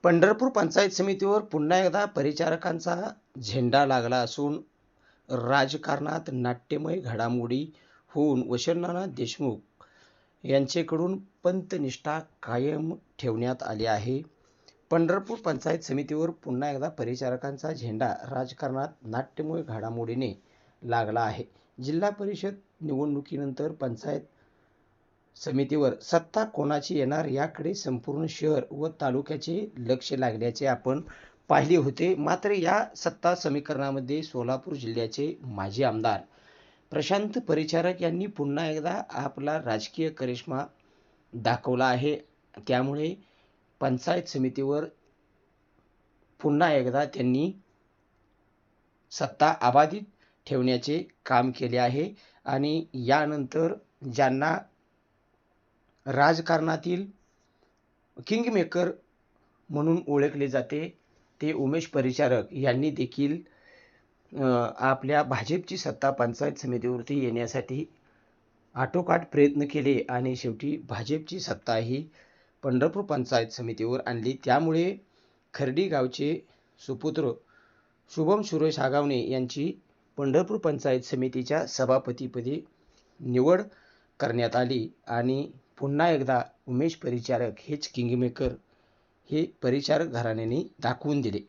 पंढरपूर पंचायत समितीवर पुन्हा एकदा परिचारकांचा झेंडा लागला असून राजकारणात नाट्यमय घडामोडी होऊन वसंतनाना देशमुख यांचेकडून पंथनिष्ठा कायम ठेवण्यात आली आहे. पंढरपूर पंचायत समितीवर पुन्हा एकदा परिचारकांचा झेंडा राजकारणात नाट्यमय घडामोडीने लागला आहे. जिल्हा परिषद निवडणुकीनंतर पंचायत समितीवर सत्ता कोणाची येणार याकडे संपूर्ण शहर व तालुक्याचे लक्ष लागल्याचे आपण पाहिले होते. मात्र या सत्ता समीकरणामध्ये सोलापूर जिल्ह्याचे माजी आमदार प्रशांत परिचारक यांनी पुन्हा एकदा आपला राजकीय करिश्मा दाखवला आहे. त्यामुळे पंचायत समितीवर पुन्हा एकदा त्यांनी सत्ता अबाधित ठेवण्याचे काम केले आहे आणि यानंतर ज्यांना राजकारणातील किंगमेकर म्हणून ओळखले जाते ते उमेश परिचारक यांनी देखील आपल्या भाजपची सत्ता पंचायत समितीवरती येण्यासाठी आटोकाट प्रयत्न केले आणि शेवटी भाजपची सत्ता ही पंढरपूर पंचायत समितीवर आणली. त्यामुळे खर्डी गावचे सुपुत्र शुभम सुरेश आगावणे यांची पंढरपूर पंचायत समितीच्या सभापतीपदी निवड करण्यात आली आणि पुन्हा एकदा उमेश परिचारक हेच किंगमेकर हे परिचारक घराण्याने दाखवून दिले.